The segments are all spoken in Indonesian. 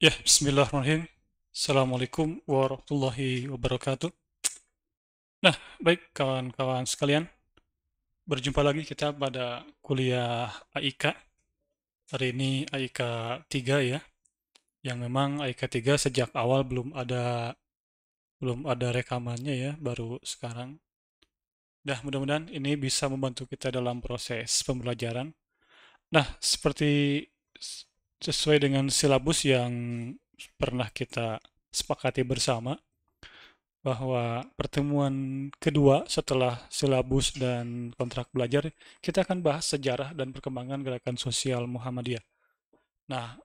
Ya, bismillahirrahmanirrahim. Assalamualaikum warahmatullahi wabarakatuh. Nah, baik kawan-kawan sekalian, berjumpa lagi kita pada kuliah AIK. Hari ini AIK 3 ya, yang memang AIK 3 sejak awal belum ada rekamannya ya, baru sekarang. Nah, mudah-mudahan ini bisa membantu kita dalam proses pembelajaran. Nah, seperti sesuai dengan silabus yang pernah kita sepakati bersama, bahwa pertemuan kedua setelah silabus dan kontrak belajar, kita akan bahas sejarah dan perkembangan gerakan sosial Muhammadiyah. Nah,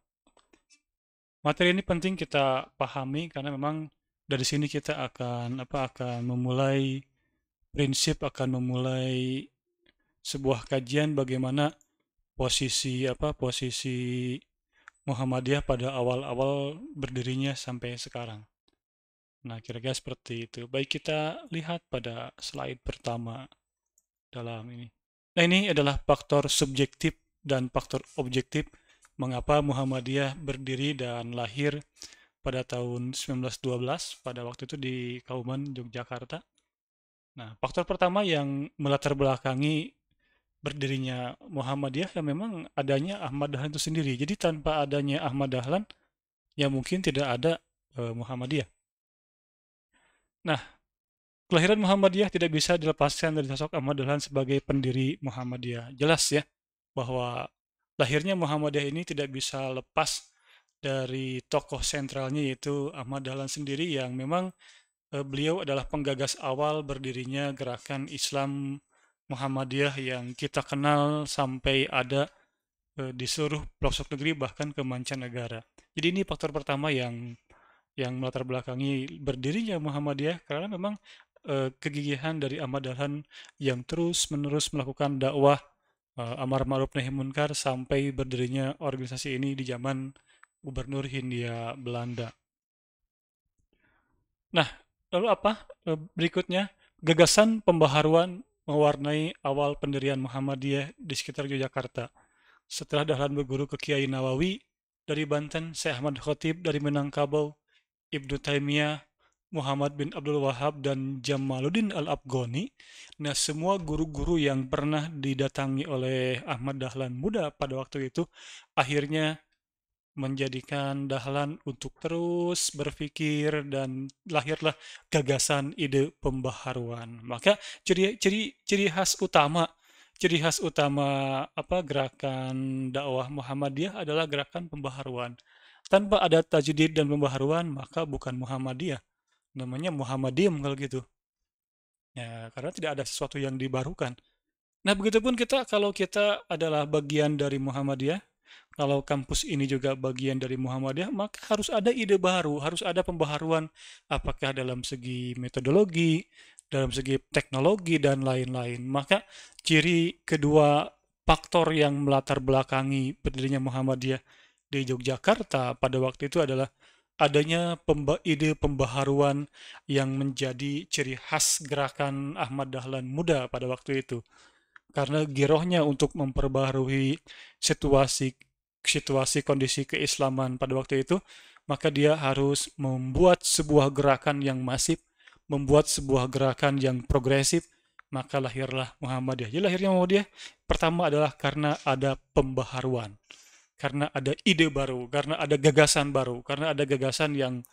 materi ini penting kita pahami karena memang dari sini kita akan memulai akan memulai sebuah kajian bagaimana posisi Muhammadiyah pada awal-awal berdirinya sampai sekarang. Nah, kira-kira seperti itu. Baik, kita lihat pada slide pertama dalam ini. Nah, ini adalah faktor subjektif dan faktor objektif mengapa Muhammadiyah berdiri dan lahir pada tahun 1912, pada waktu itu di Kauman, Yogyakarta. Nah, faktor pertama yang melatar belakangi berdirinya Muhammadiyah ya memang adanya Ahmad Dahlan itu sendiri. Jadi tanpa adanya Ahmad Dahlan, ya mungkin tidak ada Muhammadiyah. Nah, kelahiran Muhammadiyah tidak bisa dilepaskan dari sosok Ahmad Dahlan sebagai pendiri Muhammadiyah. Jelas ya, bahwa lahirnya Muhammadiyah ini tidak bisa lepas dari tokoh sentralnya yaitu Ahmad Dahlan sendiri yang memang beliau adalah penggagas awal berdirinya gerakan Islam Muhammadiyah yang kita kenal sampai ada di seluruh pelosok negeri bahkan ke mancanegara. Jadi ini faktor pertama yang melatar belakangi berdirinya Muhammadiyah karena memang kegigihan dari Ahmad Dahlan yang terus-menerus melakukan dakwah amar ma'ruf nahi munkar sampai berdirinya organisasi ini di zaman Gubernur Hindia Belanda. Nah, lalu apa berikutnya? Gagasan pembaharuan mewarnai awal pendirian Muhammadiyah di sekitar Yogyakarta. Setelah Dahlan berguru ke Kiai Nawawi dari Banten, Syekh Ahmad Khotib dari Minangkabau, Ibnu Taimiyah, Muhammad bin Abdul Wahab, dan Jamaluddin Al-Afghani. Nah, semua guru-guru yang pernah didatangi oleh Ahmad Dahlan muda pada waktu itu, akhirnya menjadikan Dahlan untuk terus berpikir dan lahirlah gagasan ide pembaharuan. Maka ciri khas utama gerakan dakwah Muhammadiyah adalah gerakan pembaharuan. Tanpa ada tajdid dan pembaharuan, maka bukan Muhammadiyah. Namanya Muhammadiyah kalau gitu. Ya, karena tidak ada sesuatu yang dibarukan. Nah, begitupun kalau kita adalah bagian dari Muhammadiyah, kalau kampus ini juga bagian dari Muhammadiyah, maka harus ada ide baru, harus ada pembaharuan, apakah dalam segi metodologi, dalam segi teknologi, dan lain-lain. Maka ciri kedua faktor yang melatar belakangi berdirinya Muhammadiyah di Yogyakarta pada waktu itu adalah adanya ide pembaharuan yang menjadi ciri khas gerakan Ahmad Dahlan muda pada waktu itu karena girohnya untuk memperbaharui situasi situasi kondisi keislaman pada waktu itu, maka dia harus membuat sebuah gerakan yang masif, membuat sebuah gerakan yang progresif, maka lahirlah Muhammadiyah. Jadi lahirnya Muhammadiyah pertama adalah karena ada pembaharuan, karena ada ide baru, karena ada gagasan baru, karena ada gagasan yang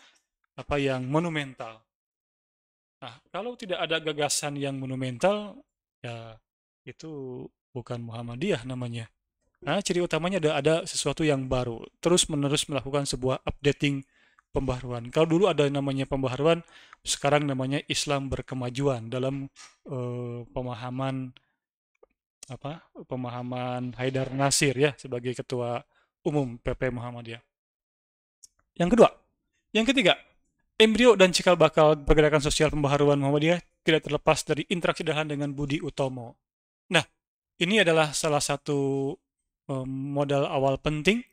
monumental. Nah, kalau tidak ada gagasan yang monumental, ya itu bukan Muhammadiyah namanya. Nah, ciri utamanya ada sesuatu yang baru, terus-menerus melakukan sebuah updating pembaharuan. Kalau dulu ada namanya pembaharuan, sekarang namanya Islam berkemajuan dalam pemahaman pemahaman Haidar Nasir ya sebagai ketua umum PP Muhammadiyah. Yang kedua, yang ketiga, embrio dan cikal bakal pergerakan sosial pembaharuan Muhammadiyah tidak terlepas dari interaksi Dahlan dengan Budi Utomo. Nah, ini adalah salah satu modal awal penting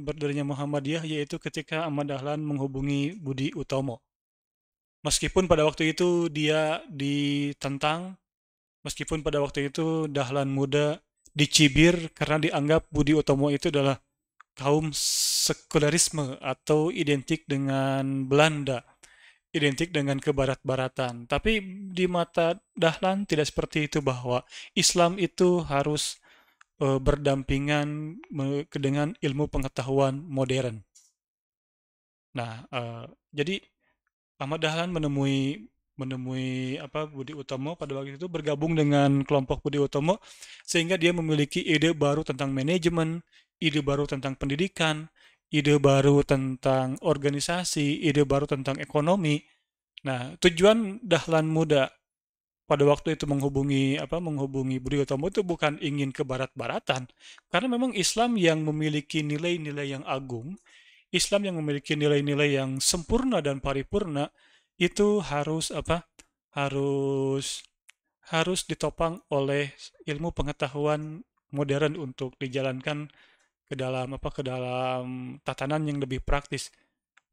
berdirinya Muhammadiyah yaitu ketika Ahmad Dahlan menghubungi Budi Utomo. Meskipun pada waktu itu dia ditentang, meskipun pada waktu itu Dahlan muda dicibir karena dianggap Budi Utomo itu adalah kaum sekularisme atau identik dengan Belanda, identik dengan kebarat-baratan. Tapi di mata Dahlan tidak seperti itu, bahwa Islam itu harus berdampingan dengan ilmu pengetahuan modern. Nah, jadi Ahmad Dahlan menemui menemui Budi Utomo pada waktu itu, bergabung dengan kelompok Budi Utomo, sehingga dia memiliki ide baru tentang manajemen, ide baru tentang pendidikan, ide baru tentang organisasi, ide baru tentang ekonomi. Nah, tujuan Dahlan Muda pada waktu itu menghubungi Budi Utomo itu bukan ingin ke barat-baratan, karena memang Islam yang memiliki nilai-nilai yang agung, Islam yang memiliki nilai-nilai yang sempurna dan paripurna, itu harus harus ditopang oleh ilmu pengetahuan modern untuk dijalankan ke dalam tatanan yang lebih praktis.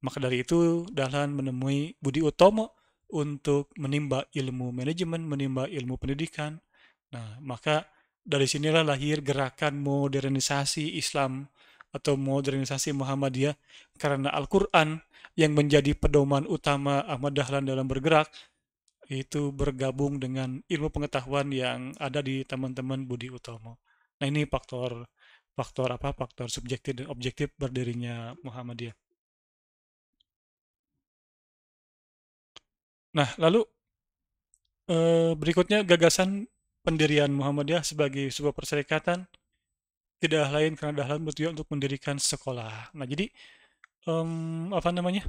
Maka dari itu Dahlan menemui Budi Utomo untuk menimba ilmu manajemen, menimba ilmu pendidikan. Nah, maka dari sinilah lahir gerakan modernisasi Islam atau modernisasi Muhammadiyah, karena Al-Quran yang menjadi pedoman utama Ahmad Dahlan dalam bergerak itu bergabung dengan ilmu pengetahuan yang ada di teman-teman Budi Utomo. Nah, ini faktor faktor subjektif dan objektif berdirinya Muhammadiyah. Nah, lalu berikutnya gagasan pendirian Muhammadiyah sebagai sebuah perserikatan tidak lain karena Dahlan bertujuan untuk mendirikan sekolah. Nah, jadi em, apa namanya?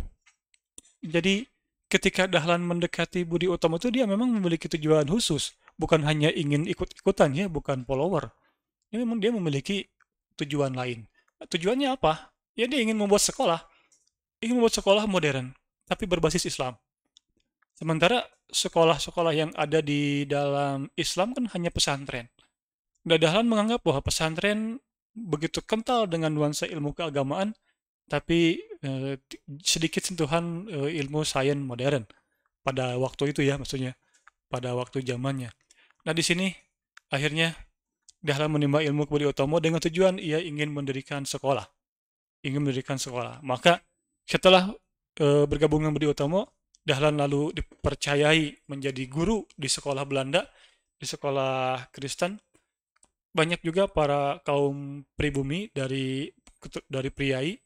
Jadi ketika Dahlan mendekati Budi Utomo itu, dia memang memiliki tujuan khusus, bukan hanya ingin ikut-ikutan ya, bukan follower. Ini memang dia memiliki tujuan lain. Tujuannya apa? Ya dia ingin membuat sekolah modern, tapi berbasis Islam. Sementara sekolah-sekolah yang ada di dalam Islam kan hanya pesantren. Dahlan menganggap bahwa pesantren begitu kental dengan nuansa ilmu keagamaan, tapi sedikit sentuhan ilmu sains modern pada waktu itu ya, maksudnya pada waktu zamannya. Nah, di sini akhirnya Dahlan menimba ilmu kepada Utomo dengan tujuan ia ingin mendirikan sekolah. Maka setelah bergabung dengan Budi Utomo, Dahlan lalu dipercayai menjadi guru di sekolah Belanda, di sekolah Kristen. Banyak juga para kaum pribumi dari priai,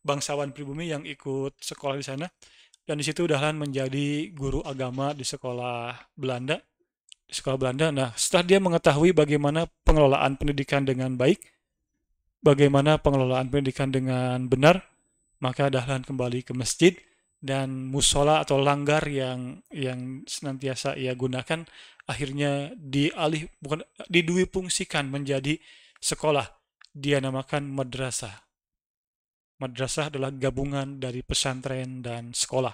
bangsawan pribumi yang ikut sekolah di sana. Dan di situ Dahlan menjadi guru agama di sekolah Belanda. Di sekolah Belanda. Nah, setelah dia mengetahui bagaimana pengelolaan pendidikan dengan baik, bagaimana pengelolaan pendidikan dengan benar, maka Dahlan kembali ke masjid, dan musola atau langgar yang senantiasa ia gunakan akhirnya diduifungsikan menjadi sekolah. Dia namakan madrasah. Madrasah adalah gabungan dari pesantren dan sekolah,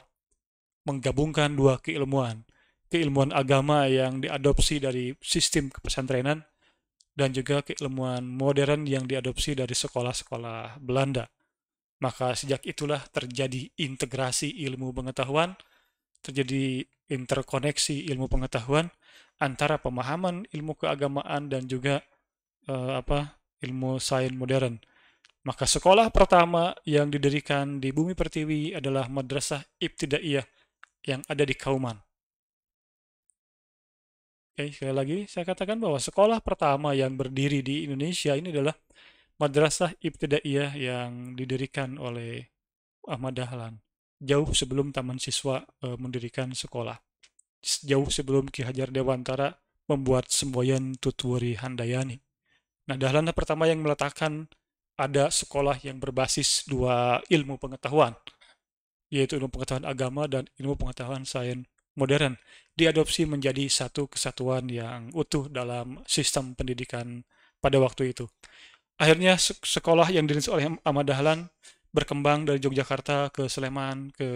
menggabungkan dua keilmuan. Keilmuan agama yang diadopsi dari sistem kepesantrenan, dan juga keilmuan modern yang diadopsi dari sekolah-sekolah Belanda. Maka sejak itulah terjadi integrasi ilmu pengetahuan, terjadi interkoneksi ilmu pengetahuan antara pemahaman ilmu keagamaan dan juga ilmu sains modern. Maka sekolah pertama yang didirikan di Bumi Pertiwi adalah Madrasah Ibtidaiyah yang ada di Kauman. Oke, sekali lagi saya katakan bahwa sekolah pertama yang berdiri di Indonesia ini adalah Madrasah Ibtidaiyah yang didirikan oleh Ahmad Dahlan jauh sebelum Taman Siswa mendirikan sekolah, jauh sebelum Ki Hajar Dewantara membuat semboyan Tutwuri Handayani. Nah, Dahlan pertama yang meletakkan ada sekolah yang berbasis dua ilmu pengetahuan, yaitu ilmu pengetahuan agama dan ilmu pengetahuan sains modern, diadopsi menjadi satu kesatuan yang utuh dalam sistem pendidikan pada waktu itu. Akhirnya sekolah yang dirintis oleh Ahmad Dahlan berkembang dari Yogyakarta ke Sleman, ke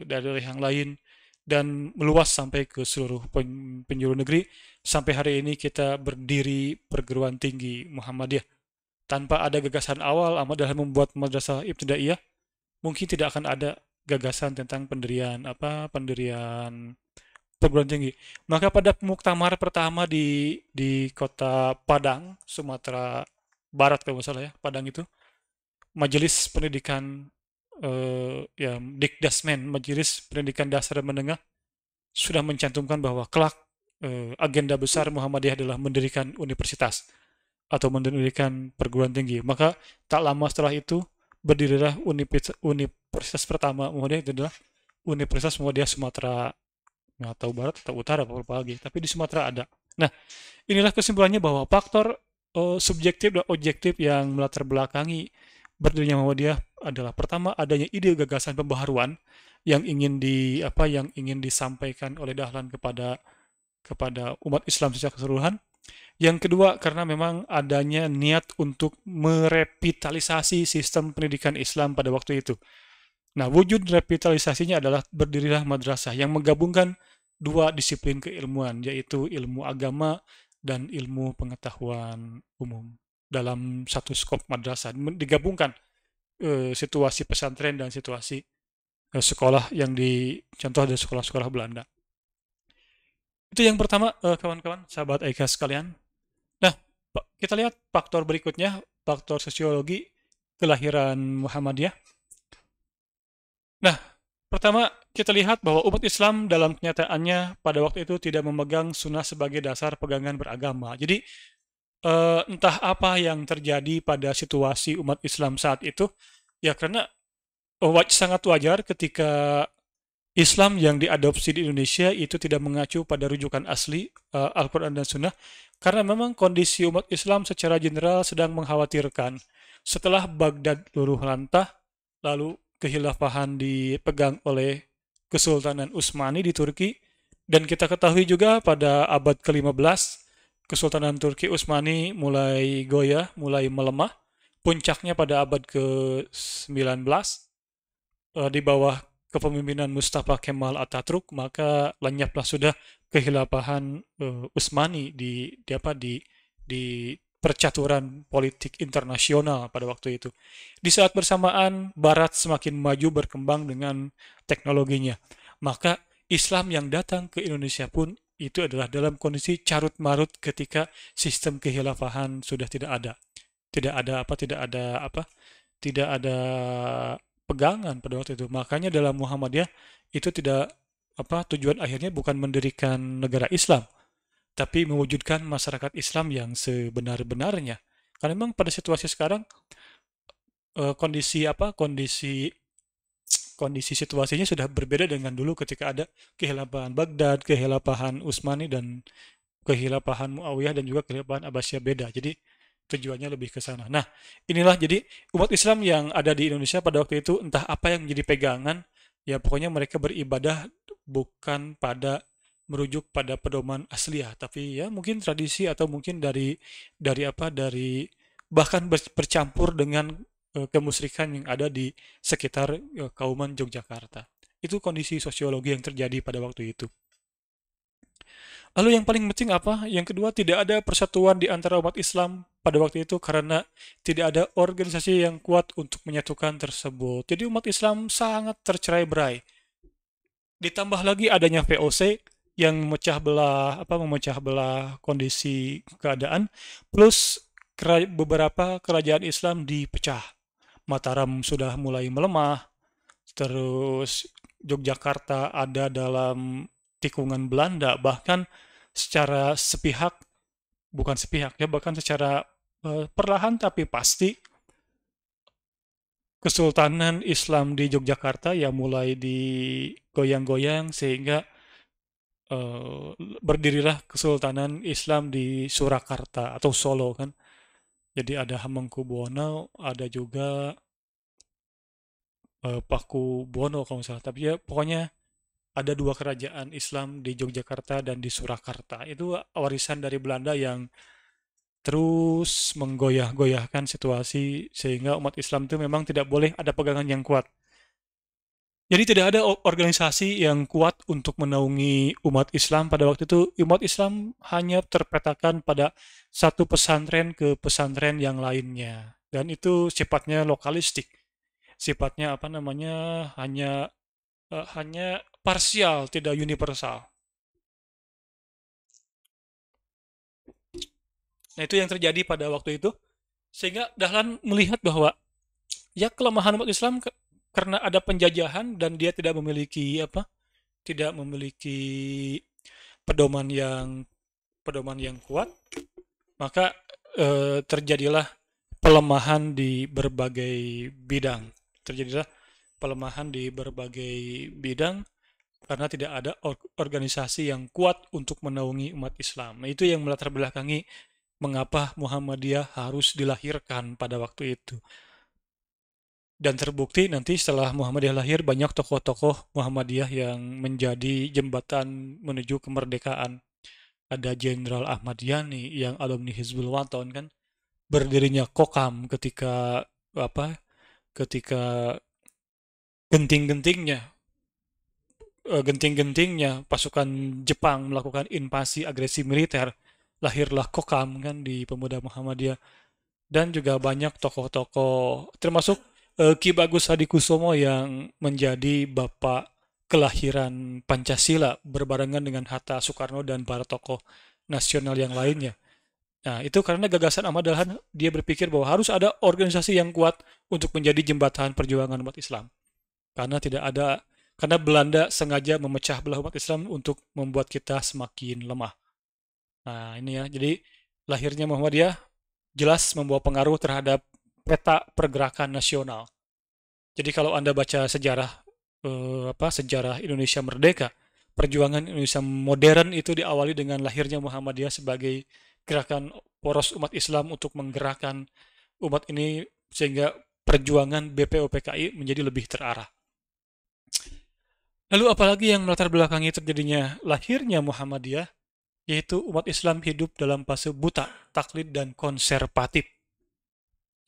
daerah yang lain, dan meluas sampai ke seluruh penjuru negeri. Sampai hari ini kita berdiri perguruan tinggi Muhammadiyah. Tanpa ada gagasan awal Ahmad Dahlan membuat Madrasah Ibtidaiyah, mungkin tidak akan ada gagasan tentang pendirian perguruan tinggi. Maka pada muktamar pertama di kota Padang, Sumatera Barat kalau nggak salah ya, Padang itu, Majelis Pendidikan ya Dikdasmen, Majelis Pendidikan Dasar dan Menengah sudah mencantumkan bahwa kelak agenda besar Muhammadiyah adalah mendirikan universitas atau mendirikan perguruan tinggi. Maka tak lama setelah itu berdirilah universitas pertama Muhammadiyah, itu adalah Universitas Muhammadiyah Sumatera, nggak tahu barat atau utara apa lagi, tapi di Sumatera ada. Nah, inilah kesimpulannya bahwa faktor subjektif dan objektif yang melatar belakangi berdirinya Muhammadiyah adalah pertama adanya ide gagasan pembaharuan yang ingin yang ingin disampaikan oleh Dahlan kepada kepada umat Islam secara keseluruhan. Yang kedua, karena memang adanya niat untuk merevitalisasi sistem pendidikan Islam pada waktu itu. Nah, wujud revitalisasinya adalah berdirilah madrasah yang menggabungkan dua disiplin keilmuan, yaitu ilmu agama dan ilmu pengetahuan umum dalam satu skop madrasah. Digabungkan situasi pesantren dan situasi sekolah yang contoh dari sekolah-sekolah Belanda. Itu yang pertama, kawan-kawan, sahabat Aika sekalian. Nah, kita lihat faktor berikutnya, faktor sosiologi kelahiran Muhammadiyah. Nah, pertama kita lihat bahwa umat Islam dalam kenyataannya pada waktu itu tidak memegang sunnah sebagai dasar pegangan beragama. Jadi, entah apa yang terjadi pada situasi umat Islam saat itu, ya karena sangat wajar ketika Islam yang diadopsi di Indonesia itu tidak mengacu pada rujukan asli Al-Quran dan Sunnah, karena memang kondisi umat Islam secara general sedang mengkhawatirkan setelah Baghdad luruh lantah, lalu kehilafahan dipegang oleh Kesultanan Utsmani di Turki, dan kita ketahui juga pada abad ke-15 Kesultanan Turki Utsmani mulai goyah, mulai melemah, puncaknya pada abad ke-19 di bawah kepemimpinan Mustafa Kemal Atatürk, maka lenyaplah sudah kehilafahan Utsmani di percaturan politik internasional pada waktu itu. Di saat bersamaan Barat semakin maju berkembang dengan teknologinya, maka Islam yang datang ke Indonesia pun itu adalah dalam kondisi carut marut ketika sistem kehilafahan sudah tidak ada, tidak ada pegangan pada waktu itu. Makanya dalam Muhammadiyah itu tidak tujuan akhirnya bukan mendirikan negara Islam, tapi mewujudkan masyarakat Islam yang sebenar-benarnya. Karena memang pada situasi sekarang kondisi kondisi situasinya sudah berbeda dengan dulu ketika ada kehilafahan Baghdad, kehilafahan Utsmani dan kehilafahan Muawiyah dan juga kehilafahan Abbasiyah beda. Jadi tujuannya lebih ke sana. Nah, inilah jadi umat Islam yang ada di Indonesia pada waktu itu entah apa yang menjadi pegangan, ya pokoknya mereka beribadah bukan pada merujuk pada pedoman asliah, tapi ya mungkin tradisi atau mungkin dari bahkan bercampur dengan kemusyrikan yang ada di sekitar Kauman Yogyakarta. Itu kondisi sosiologi yang terjadi pada waktu itu. Lalu yang paling penting apa? Yang kedua, tidak ada persatuan di antara umat Islam pada waktu itu karena tidak ada organisasi yang kuat untuk menyatukan tersebut. Jadi umat Islam sangat tercerai-berai. Ditambah lagi adanya VOC yang memecah belah kondisi keadaan, plus beberapa kerajaan Islam dipecah. Mataram sudah mulai melemah, terus Yogyakarta ada dalam tikungan Belanda, bahkan secara sepihak, bukan sepihak ya, bahkan secara perlahan tapi pasti Kesultanan Islam di Yogyakarta yang mulai digoyang-goyang sehingga berdirilah Kesultanan Islam di Surakarta atau Solo kan. Jadi ada Hamengkubuwono, ada juga Pakubuwono kalau misalnya. Tapi ya pokoknya ada dua kerajaan Islam di Yogyakarta dan di Surakarta. Itu warisan dari Belanda yang terus menggoyah-goyahkan situasi sehingga umat Islam itu memang tidak boleh ada pegangan yang kuat. Jadi tidak ada organisasi yang kuat untuk menaungi umat Islam pada waktu itu. Umat Islam hanya terpetakan pada satu pesantren ke pesantren yang lainnya. Dan itu sifatnya lokalistik. Sifatnya hanya parsial, tidak universal. Nah, itu yang terjadi pada waktu itu. Sehingga Dahlan melihat bahwa Ya kelemahan umat Islam karena ada penjajahan dan dia tidak memiliki apa? Tidak memiliki pedoman yang kuat, maka terjadilah pelemahan di berbagai bidang. Terjadilah pelemahan di berbagai bidang karena tidak ada organisasi yang kuat untuk menaungi umat Islam. Nah, itu yang melatar belakangi mengapa Muhammadiyah harus dilahirkan pada waktu itu. Dan terbukti nanti setelah Muhammadiyah lahir banyak tokoh-tokoh Muhammadiyah yang menjadi jembatan menuju kemerdekaan. Ada Jenderal Ahmad Yani yang alumni Hizbul Waton kan, berdirinya Kokam ketika genting-gentingnya genting-gentingnya pasukan Jepang melakukan invasi agresi militer, lahirlah Kokam kan di Pemuda Muhammadiyah. Dan juga banyak tokoh-tokoh termasuk Ki Bagus Hadikusumo yang menjadi bapak kelahiran Pancasila berbarengan dengan Hatta Soekarno dan para tokoh nasional yang lainnya. Nah, itu karena gagasan Ahmad Dahlan, dia berpikir bahwa harus ada organisasi yang kuat untuk menjadi jembatan perjuangan umat Islam. Karena tidak ada karena Belanda sengaja memecah belah umat Islam untuk membuat kita semakin lemah. Nah, ini ya. Jadi lahirnya Muhammadiyah jelas membawa pengaruh terhadap peta pergerakan nasional. Jadi kalau Anda baca sejarah sejarah Indonesia merdeka, perjuangan Indonesia modern itu diawali dengan lahirnya Muhammadiyah sebagai gerakan poros umat Islam untuk menggerakkan umat ini sehingga perjuangan BPOPKI menjadi lebih terarah. Lalu apalagi yang melatar belakangi terjadinya lahirnya Muhammadiyah, yaitu umat Islam hidup dalam fase buta, taklid, dan konservatif.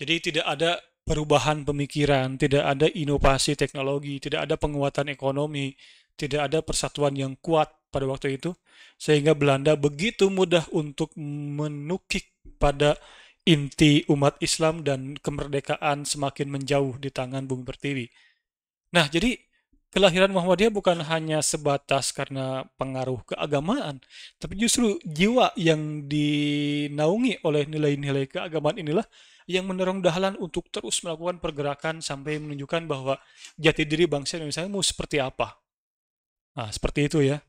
Jadi tidak ada perubahan pemikiran, tidak ada inovasi teknologi, tidak ada penguatan ekonomi, tidak ada persatuan yang kuat pada waktu itu, sehingga Belanda begitu mudah untuk menukik pada inti umat Islam dan kemerdekaan semakin menjauh di tangan Bumi Pertiwi. Nah, jadi kelahiran Muhammadiyah bukan hanya sebatas karena pengaruh keagamaan, tapi justru jiwa yang dinaungi oleh nilai-nilai keagamaan inilah yang mendorong Dahlan untuk terus melakukan pergerakan sampai menunjukkan bahwa jati diri bangsa Indonesia mau seperti apa. Nah, seperti itu ya.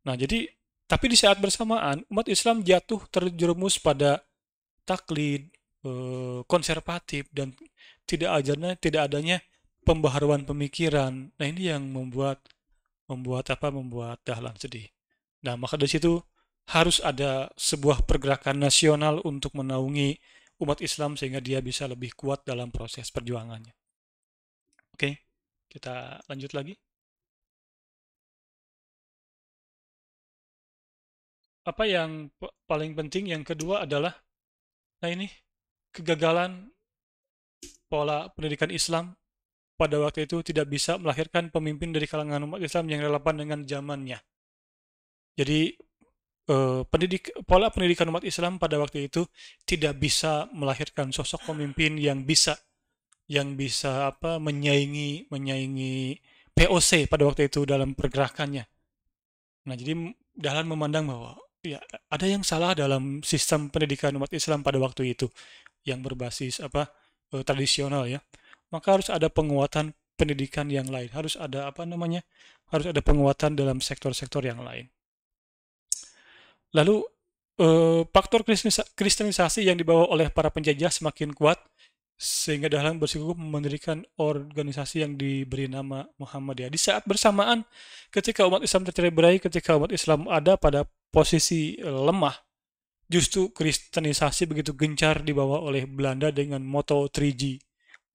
Nah, jadi tapi di saat bersamaan umat Islam jatuh terjerumus pada taklid, konservatif dan tidak adanya pembaharuan pemikiran. Nah, ini yang membuat Dahlan sedih. Nah, maka dari situ harus ada sebuah pergerakan nasional untuk menaungi umat Islam sehingga dia bisa lebih kuat dalam proses perjuangannya. Oke, kita lanjut lagi. Apa yang paling penting yang kedua adalah, nah ini, kegagalan pola pendidikan Islam pada waktu itu tidak bisa melahirkan pemimpin dari kalangan umat Islam yang relevan dengan zamannya. Jadi pola pendidikan umat Islam pada waktu itu tidak bisa melahirkan sosok pemimpin yang bisa menyaingi menyaingi POC pada waktu itu dalam pergerakannya. Nah, jadi Dahlan memandang bahwa ya ada yang salah dalam sistem pendidikan umat Islam pada waktu itu yang berbasis tradisional ya. Maka harus ada penguatan pendidikan yang lain, harus ada harus ada penguatan dalam sektor-sektor yang lain. Lalu faktor kristenisasi yang dibawa oleh para penjajah semakin kuat sehingga Dahlan bersikukuh mendirikan organisasi yang diberi nama Muhammadiyah. Di saat bersamaan, ketika umat Islam tercerai-berai, ketika umat Islam ada pada posisi lemah, justru kristenisasi begitu gencar dibawa oleh Belanda dengan moto 3G,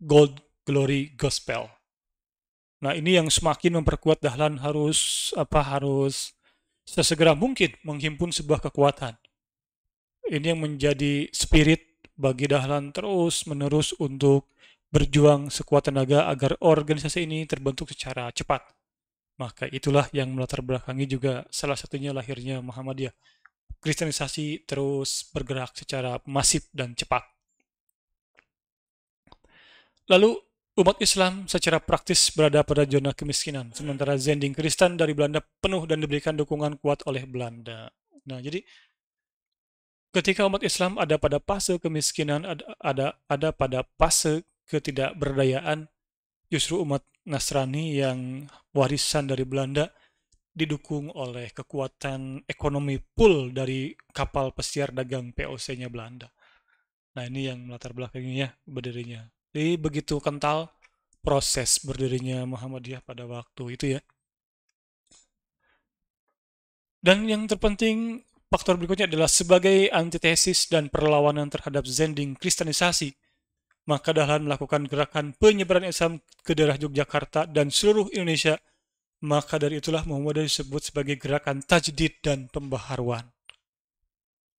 Gold, Glory, Gospel. Nah, ini yang semakin memperkuat Dahlan harus sesegera mungkin menghimpun sebuah kekuatan. Ini yang menjadi spirit bagi Dahlan terus-menerus untuk berjuang sekuat tenaga agar organisasi ini terbentuk secara cepat. Maka itulah yang melatar belakangi juga salah satunya lahirnya Muhammadiyah. Kristenisasi terus bergerak secara masif dan cepat. Lalu umat Islam secara praktis berada pada zona kemiskinan, sementara Zending Kristen dari Belanda penuh dan diberikan dukungan kuat oleh Belanda. Nah, jadi ketika umat Islam ada pada fase kemiskinan, ada pada fase ketidakberdayaan, justru umat Nasrani yang warisan dari Belanda didukung oleh kekuatan ekonomi pull dari kapal pesiar dagang POC-nya Belanda. Nah, ini yang melatar belakangnya berdirinya. Jadi begitu kental proses berdirinya Muhammadiyah pada waktu itu ya. Dan yang terpenting, faktor berikutnya adalah sebagai antitesis dan perlawanan terhadap zending kristenisasi, maka Dahlan melakukan gerakan penyebaran Islam ke daerah Yogyakarta dan seluruh Indonesia. Maka dari itulah Muhammadiyah disebut sebagai gerakan tajdid dan pembaharuan.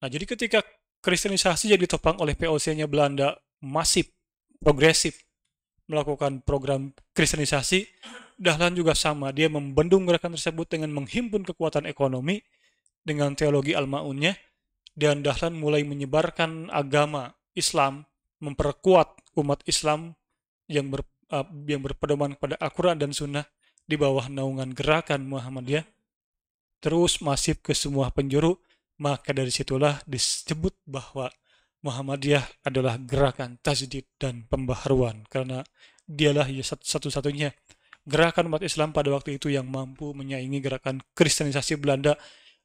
Nah, jadi ketika kristenisasi yang ditopang oleh POC-nya Belanda masif, progresif, melakukan program kristenisasi, Dahlan juga sama. Dia membendung gerakan tersebut dengan menghimpun kekuatan ekonomi dengan teologi Al-Ma'unnya, dan Dahlan mulai menyebarkan agama Islam, memperkuat umat Islam yang berpedoman pada Al-Quran dan Sunnah di bawah naungan gerakan Muhammadiyah, terus masif ke semua penjuru. Maka dari situlah disebut bahwa Muhammadiyah adalah gerakan tajdid dan pembaharuan, karena dialah satu-satunya gerakan umat Islam pada waktu itu yang mampu menyaingi gerakan kristenisasi Belanda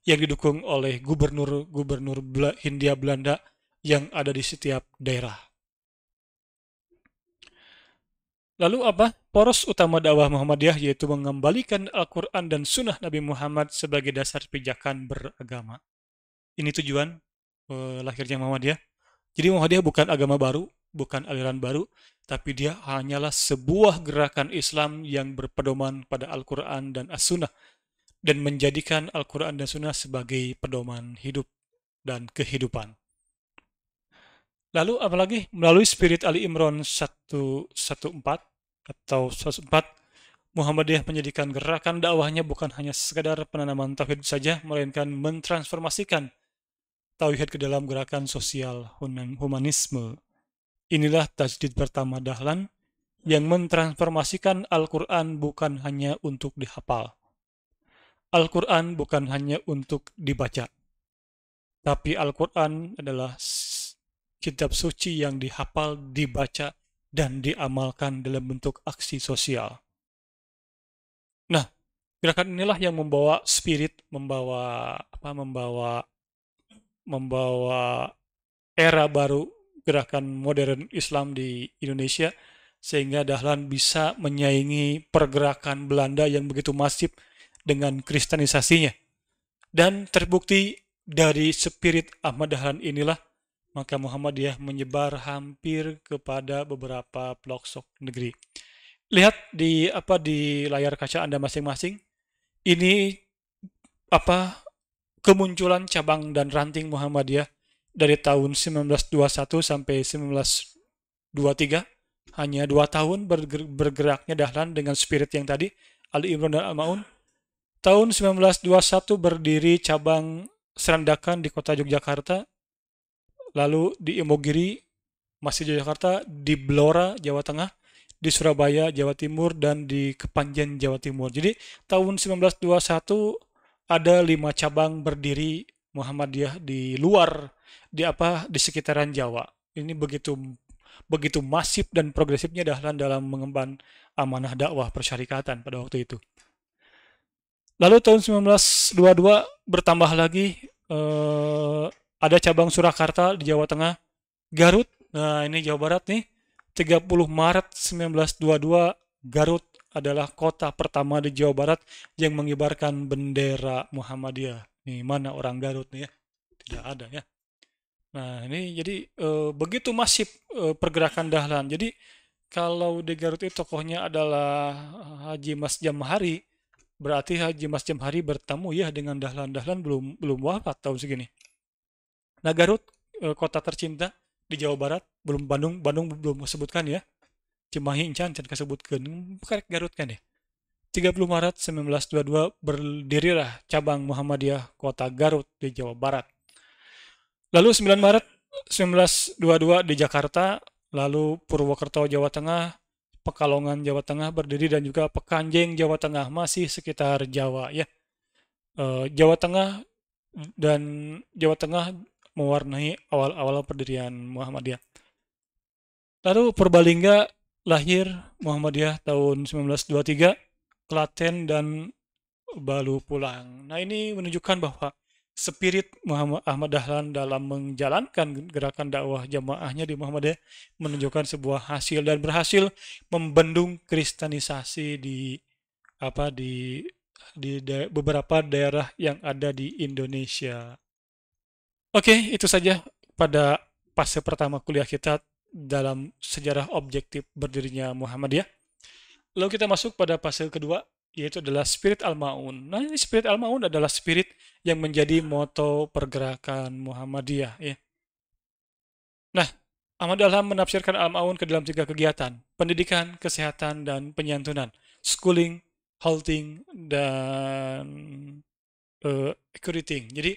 yang didukung oleh gubernur-gubernur Hindia Belanda yang ada di setiap daerah. Lalu apa? Poros utama dakwah Muhammadiyah yaitu mengembalikan Al-Quran dan Sunnah Nabi Muhammad sebagai dasar pijakan beragama. Ini tujuan lahirnya Muhammadiyah. Jadi Muhammadiyah bukan agama baru, bukan aliran baru, tapi dia hanyalah sebuah gerakan Islam yang berpedoman pada Al-Quran dan As-Sunnah, dan menjadikan Al-Quran dan Sunnah sebagai pedoman hidup dan kehidupan. Lalu apalagi melalui spirit Ali Imran 114 atau 114, Muhammadiyah menjadikan gerakan dakwahnya bukan hanya sekadar penanaman tauhid saja, melainkan mentransformasikan tauhid ke dalam gerakan sosial humanisme. Inilah tajdid pertama Dahlan yang mentransformasikan Al-Quran bukan hanya untuk dihafal. Al-Quran bukan hanya untuk dibaca, tapi Al-Quran adalah kitab suci yang dihafal, dibaca, dan diamalkan dalam bentuk aksi sosial. Nah, gerakan inilah yang membawa spirit, membawa era baru gerakan modern Islam di Indonesia, sehingga Dahlan bisa menyaingi pergerakan Belanda yang begitu masif dengan kristenisasinya. Dan terbukti dari spirit Ahmad Dahlan inilah, maka Muhammadiyah menyebar hampir kepada beberapa pelosok negeri. Lihat di layar kaca Anda masing-masing. Ini kemunculan cabang dan ranting Muhammadiyah dari tahun 1921 sampai 1923. Hanya 2 tahun bergeraknya Dahlan dengan spirit yang tadi, Ali Imran dan Al-Ma'un. Tahun 1921 berdiri cabang Serandakan di kota Yogyakarta, lalu di Imogiri, masih Yogyakarta, di Blora, Jawa Tengah, di Surabaya, Jawa Timur, dan di Kepanjen, Jawa Timur. Jadi tahun 1921 ada 5 cabang berdiri Muhammadiyah di luar, di sekitaran Jawa. Ini begitu masif dan progresifnya Dahlan dalam mengemban amanah dakwah persyarikatan pada waktu itu. Lalu tahun 1922 bertambah lagi, ada cabang Surakarta di Jawa Tengah, Garut. Nah, ini Jawa Barat nih. 30 Maret 1922, Garut adalah kota pertama di Jawa Barat yang mengibarkan bendera Muhammadiyah. Nih, mana orang Garut nih ya? Tidak ada ya. Nah, ini jadi begitu masif pergerakan Dahlan. Jadi kalau di Garut itu tokohnya adalah Haji Mas Jamhari, berarti Haji Mas Jamhari bertemu ya dengan Dahlan. Dahlan belum wafat tahun segini. Nah, Garut kota tercinta di Jawa Barat, belum Bandung belum disebutkan ya. Cimahi can kasebutkeun, karek Garut kan ya. 30 Maret 1922 berdirilah cabang Muhammadiyah kota Garut di Jawa Barat. Lalu 9 Maret 1922 di Jakarta, lalu Purwokerto Jawa Tengah, Pekalongan Jawa Tengah berdiri, dan juga Pekanjeng Jawa Tengah, masih sekitar Jawa ya. Jawa Tengah mewarnai awal-awal pendirian Muhammadiyah. Lalu Purbalingga lahir Muhammadiyah tahun 1923, Klaten dan baru pulang. Nah, ini menunjukkan bahwa spirit Muhammad Ahmad Dahlan dalam menjalankan gerakan dakwah jamaahnya di Muhammadiyah menunjukkan sebuah hasil dan berhasil membendung kristenisasi di apa beberapa daerah yang ada di Indonesia. Oke, itu saja pada fase pertama kuliah kita dalam sejarah objektif berdirinya Muhammadiyah. Lalu kita masuk pada fase kedua, yaitu adalah spirit al-ma'un. Nah, ini spirit al-ma'un adalah spirit yang menjadi moto pergerakan Muhammadiyah. Ya. Nah, Ahmad Dahlan menafsirkan al-ma'un ke dalam tiga kegiatan, pendidikan, kesehatan, dan penyantunan, schooling, halting, dan recruiting. Jadi,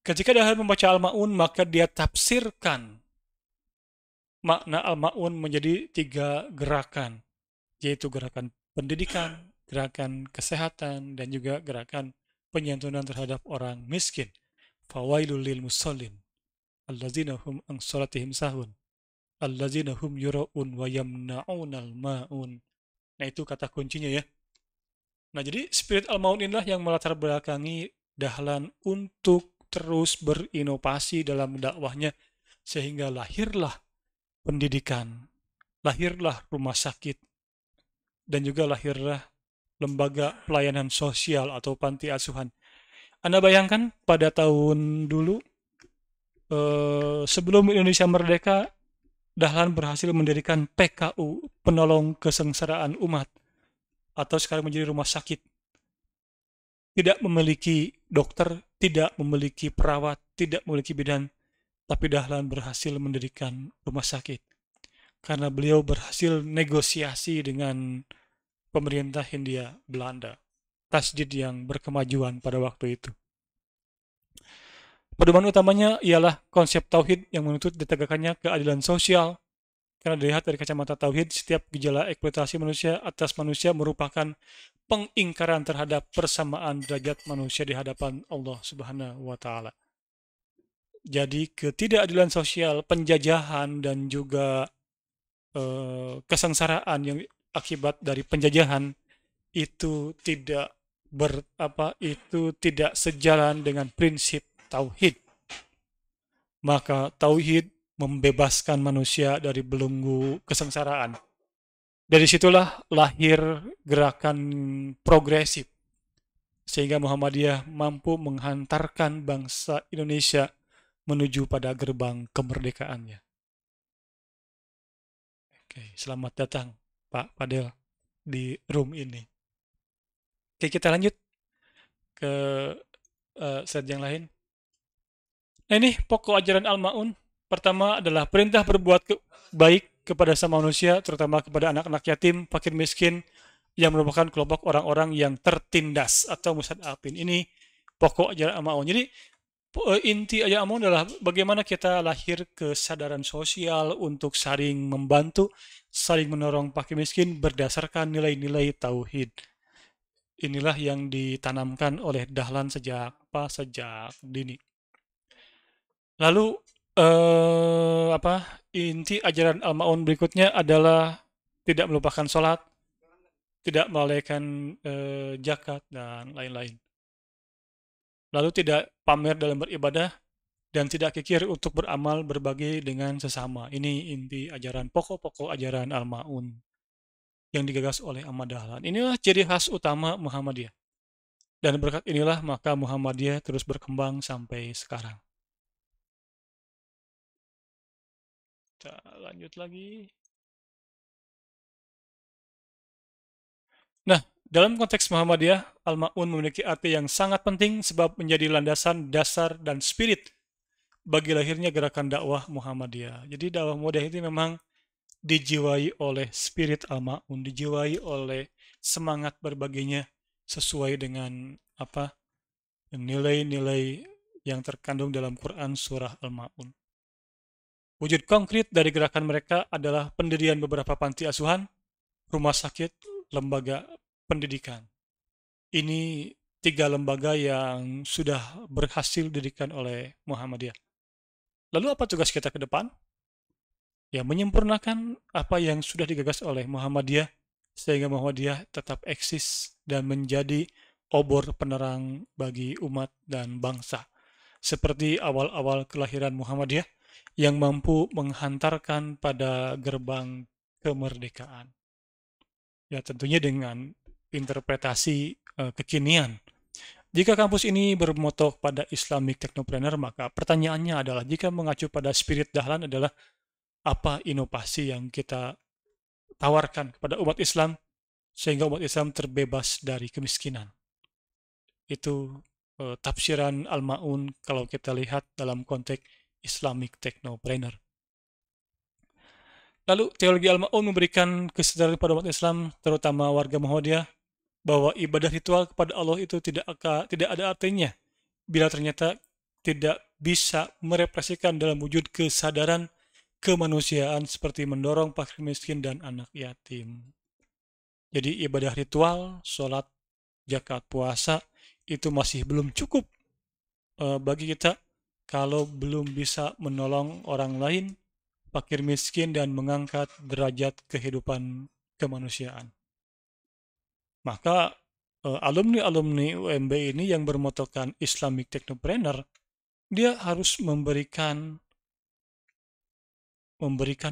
ketika Dahlan membaca al-ma'un, maka dia tafsirkan makna al-ma'un menjadi tiga gerakan, yaitu gerakan pendidikan, gerakan kesehatan, dan juga gerakan penyantunan terhadap orang miskin. Fawailul lil musallin, allazina hum an salatihim sahun, allazina hum yura'un wa yamna'unal ma'un. Nah, itu kata kuncinya ya. Nah, jadi spirit al-maun inilah yang melatar belakangi Dahlan untuk terus berinovasi dalam dakwahnya sehingga lahirlah pendidikan, lahirlah rumah sakit, dan juga lahirlah lembaga pelayanan sosial atau panti asuhan. Anda bayangkan pada tahun dulu, sebelum Indonesia merdeka, Dahlan berhasil mendirikan PKU, Penolong Kesengsaraan Umat, atau sekarang menjadi rumah sakit. Tidak memiliki dokter, tidak memiliki perawat, tidak memiliki bidan, tapi Dahlan berhasil mendirikan rumah sakit. Karena beliau berhasil negosiasi dengan pemerintah Hindia Belanda. Tasjid yang berkemajuan pada waktu itu. Pedoman utamanya ialah konsep tauhid yang menuntut ditegakkannya keadilan sosial. Karena dilihat dari kacamata tauhid, setiap gejala eksploitasi manusia atas manusia merupakan pengingkaran terhadap persamaan derajat manusia di hadapan Allah Subhanahu wa taala. Jadi ketidakadilan sosial, penjajahan dan juga kesengsaraan yang akibat dari penjajahan itu tidak sejalan dengan prinsip tauhid. Maka tauhid membebaskan manusia dari belenggu kesengsaraan. Dari situlah lahir gerakan progresif sehingga Muhammadiyah mampu menghantarkan bangsa Indonesia menuju pada gerbang kemerdekaannya. Oke, selamat datang Pak Padel di room ini. Oke, kita lanjut ke slide yang lain. Nah, ini pokok ajaran Al-Ma'un. Pertama adalah perintah berbuat baik kepada sama manusia, terutama kepada anak-anak yatim, fakir miskin, yang merupakan kelompok orang-orang yang tertindas atau mustadafin. Ini pokok ajaran Al-Ma'un. Jadi, inti ajaran Al-Ma'un adalah bagaimana kita lahir kesadaran sosial untuk saling membantu, saling menolong fakir miskin berdasarkan nilai-nilai tauhid. Inilah yang ditanamkan oleh Dahlan sejak dini. Lalu inti ajaran Al-Ma'un berikutnya adalah tidak melupakan sholat, tidak melalaikan zakat dan lain-lain. Lalu tidak pamer dalam beribadah dan tidak kikir untuk beramal berbagi dengan sesama. Ini inti ajaran pokok-pokok ajaran Al-Ma'un yang digagas oleh Ahmad Dahlan. Inilah ciri khas utama Muhammadiyah. Dan berkat inilah maka Muhammadiyah terus berkembang sampai sekarang. Kita lanjut lagi. Nah, dalam konteks Muhammadiyah, Al-Ma'un memiliki arti yang sangat penting sebab menjadi landasan dasar dan spirit bagi lahirnya gerakan dakwah Muhammadiyah. Jadi dakwah Muhammadiyah itu memang dijiwai oleh spirit Al-Ma'un, dijiwai oleh semangat berbaginya sesuai dengan nilai-nilai yang terkandung dalam Quran surah Al-Ma'un. Wujud konkret dari gerakan mereka adalah pendirian beberapa panti asuhan, rumah sakit, lembaga pendidikan. Ini 3 lembaga yang sudah berhasil didirikan oleh Muhammadiyah. Lalu apa tugas kita ke depan? ya menyempurnakan apa yang sudah digagas oleh Muhammadiyah sehingga Muhammadiyah tetap eksis dan menjadi obor penerang bagi umat dan bangsa. Seperti awal-awal kelahiran Muhammadiyah yang mampu menghantarkan pada gerbang kemerdekaan. Ya tentunya dengan interpretasi kekinian. Jika kampus ini bermoto pada Islamic Technopreneur, maka pertanyaannya adalah jika mengacu pada spirit Dahlan adalah apa inovasi yang kita tawarkan kepada umat Islam sehingga umat Islam terbebas dari kemiskinan. Itu tafsiran Al-Ma'un kalau kita lihat dalam konteks Islamic Technopreneur. Lalu teologi Al-Ma'un memberikan kesadaran kepada umat Islam, terutama warga Muhammadiyah, bahwa ibadah ritual kepada Allah itu tidak ada artinya bila ternyata tidak bisa merepresikan dalam wujud kesadaran kemanusiaan seperti mendorong fakir miskin dan anak yatim. Jadi ibadah ritual, sholat, zakat, puasa itu masih belum cukup bagi kita kalau belum bisa menolong orang lain, fakir miskin dan mengangkat derajat kehidupan kemanusiaan. Maka alumni-alumni UMB ini yang bermotokan Islamic Technopreneur, dia harus memberikan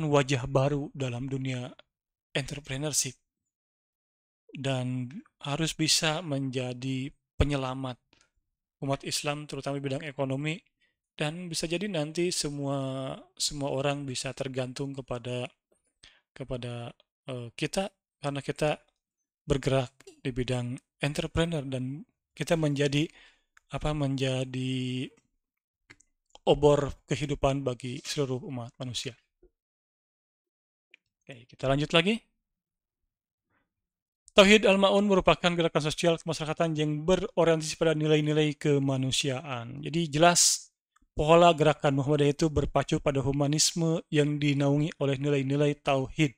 wajah baru dalam dunia entrepreneurship dan harus bisa menjadi penyelamat umat Islam terutama di bidang ekonomi dan bisa jadi nanti semua orang bisa tergantung kepada kita karena kita bergerak di bidang entrepreneur dan kita menjadi obor kehidupan bagi seluruh umat manusia. Oke, kita lanjut lagi. Tauhid Al-Ma'un merupakan gerakan sosial kemasyarakatan yang berorientasi pada nilai-nilai kemanusiaan. Jadi jelas pola gerakan Muhammadiyah itu berpacu pada humanisme yang dinaungi oleh nilai-nilai tauhid.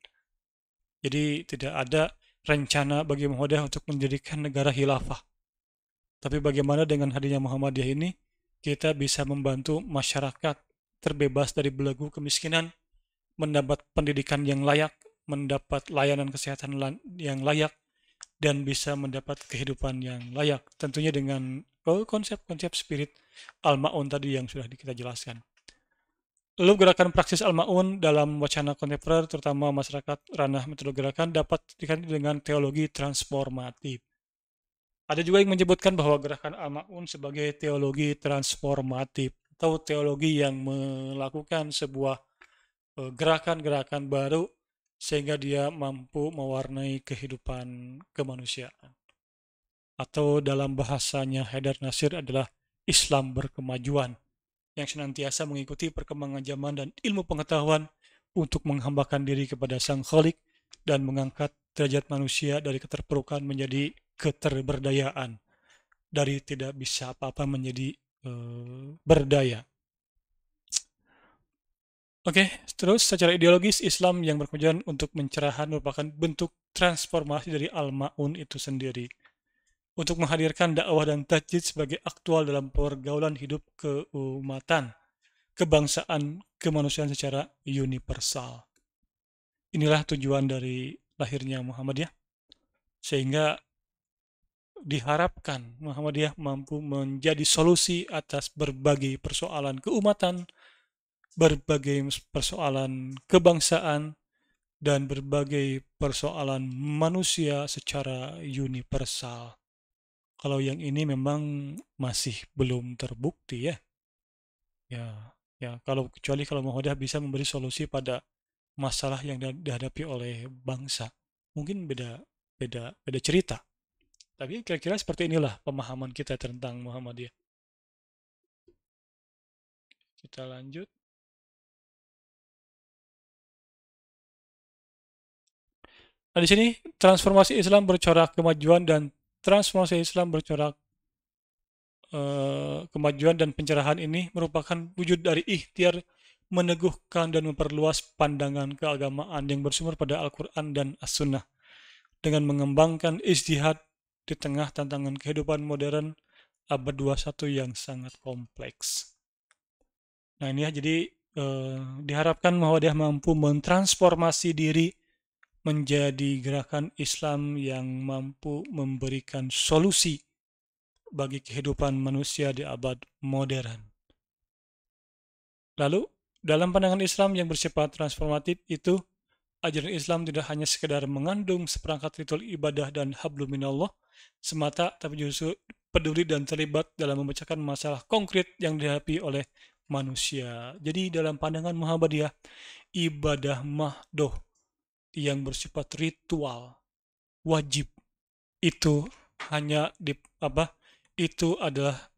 Jadi tidak ada rencana bagi Muhammadiyah untuk mendirikan negara khilafah. Tapi bagaimana dengan hadirnya Muhammadiyah ini, kita bisa membantu masyarakat terbebas dari belenggu kemiskinan, mendapat pendidikan yang layak, mendapat layanan kesehatan yang layak, dan bisa mendapat kehidupan yang layak. Tentunya dengan konsep-konsep spirit Al-Ma'un tadi yang sudah kita jelaskan. Lalu gerakan praksis Al-Ma'un dalam wacana kontemporer, terutama masyarakat ranah metode gerakan, dapat diganti dengan teologi transformatif. Ada juga yang menyebutkan bahwa gerakan Al-Ma'un sebagai teologi transformatif atau teologi yang melakukan sebuah gerakan-gerakan baru sehingga dia mampu mewarnai kehidupan kemanusiaan. Atau dalam bahasanya Haidar Nasir adalah Islam berkemajuan yang senantiasa mengikuti perkembangan zaman dan ilmu pengetahuan untuk menghambakan diri kepada Sang Khalik dan mengangkat derajat manusia dari keterpurukan menjadi keterberdayaan, dari tidak bisa apa-apa menjadi berdaya. Oke, terus secara ideologis Islam yang berkemajuan untuk mencerahan merupakan bentuk transformasi dari Al-Ma'un itu sendiri untuk menghadirkan dakwah dan tajdid sebagai aktual dalam pergaulan hidup keumatan, kebangsaan, kemanusiaan secara universal. Inilah tujuan dari lahirnya Muhammadiyah, sehingga diharapkan Muhammadiyah mampu menjadi solusi atas berbagai persoalan keumatan, berbagai persoalan kebangsaan, dan berbagai persoalan manusia secara universal. Kalau yang ini memang masih belum terbukti ya. Ya, kecuali kalau Muhammadiyah bisa memberi solusi pada masalah yang dihadapi oleh bangsa. Mungkin beda cerita. Tapi kira-kira seperti inilah pemahaman kita tentang Muhammadiyah. Kita lanjut. Nah, di sini transformasi Islam bercorak kemajuan dan transformasi Islam bercorak kemajuan dan pencerahan ini merupakan wujud dari ikhtiar meneguhkan dan memperluas pandangan keagamaan yang bersumber pada Al-Quran dan As-Sunnah dengan mengembangkan ijtihad di tengah tantangan kehidupan modern abad 21 yang sangat kompleks. Nah ini ya, jadi diharapkan bahwa dia mampu mentransformasi diri menjadi gerakan Islam yang mampu memberikan solusi bagi kehidupan manusia di abad modern. Lalu, dalam pandangan Islam yang bersifat transformatif itu, ajaran Islam tidak hanya sekedar mengandung seperangkat ritual ibadah dan hablum minallah semata, tapi justru peduli dan terlibat dalam memecahkan masalah konkret yang dihadapi oleh manusia. Jadi dalam pandangan Muhammadiyah, ibadah mahdoh yang bersifat ritual wajib itu hanya itu adalah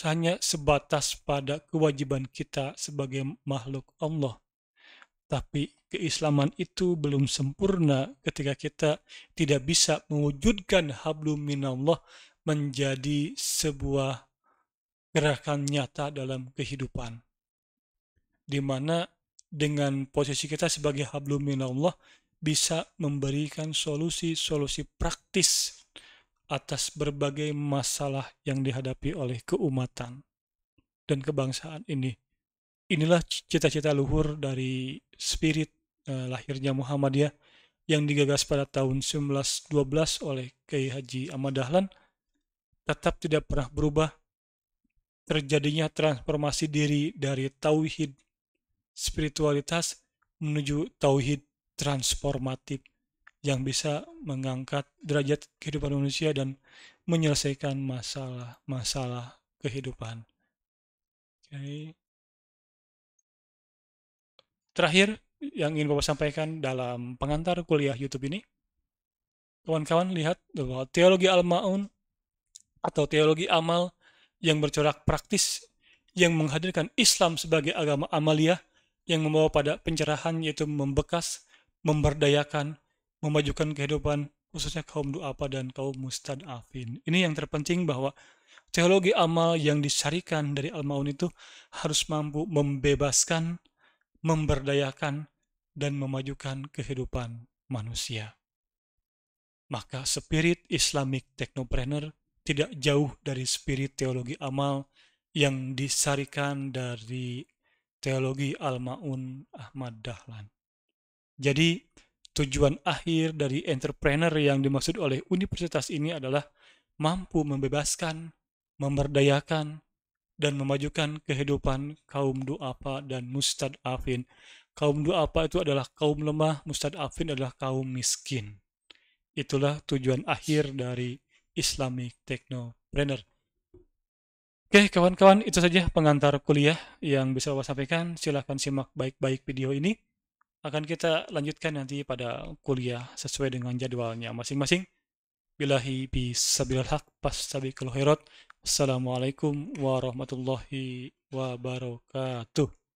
hanya sebatas pada kewajiban kita sebagai makhluk Allah. Tapi keislaman itu belum sempurna ketika kita tidak bisa mewujudkan hablum minallah menjadi sebuah gerakan nyata dalam kehidupan. Di mana dengan posisi kita sebagai hablum minallah bisa memberikan solusi-solusi praktis atas berbagai masalah yang dihadapi oleh keumatan dan kebangsaan ini. Inilah cita-cita luhur dari spirit lahirnya Muhammadiyah yang digagas pada tahun 1912 oleh Kiai Haji Ahmad Dahlan, tetap tidak pernah berubah. Terjadinya transformasi diri dari tauhid spiritualitas menuju tauhid transformatif yang bisa mengangkat derajat kehidupan manusia dan menyelesaikan masalah-masalah kehidupan. Oke. Terakhir, yang ingin Bapak sampaikan dalam pengantar kuliah YouTube ini, kawan-kawan lihat bahwa teologi Al-Ma'un atau teologi amal yang bercorak praktis, yang menghadirkan Islam sebagai agama amaliyah, yang membawa pada pencerahan yaitu membekas, memberdayakan, memajukan kehidupan khususnya kaum du'afa dan kaum mustad'afin. Ini yang terpenting bahwa teologi amal yang disarikan dari Al-Ma'un itu harus mampu membebaskan, memberdayakan, dan memajukan kehidupan manusia. Maka spirit Islamic Technopreneur tidak jauh dari spirit teologi amal yang disarikan dari teologi Al-Ma'un Ahmad Dahlan. Jadi, tujuan akhir dari entrepreneur yang dimaksud oleh universitas ini adalah mampu membebaskan, memberdayakan, dan memajukan kehidupan kaum du'afa dan mustad'afin. Kaum du'afa itu adalah kaum lemah, mustad'afin adalah kaum miskin. Itulah tujuan akhir dari Islamic Technopreneur. Oke, kawan-kawan, itu saja pengantar kuliah yang bisa Bapak sampaikan. Silahkan simak baik-baik video ini. Akan kita lanjutkan nanti pada kuliah sesuai dengan jadwalnya masing-masing. Billahi bisabil haq fastabiqul khairat. Assalamualaikum warahmatullahi wabarakatuh.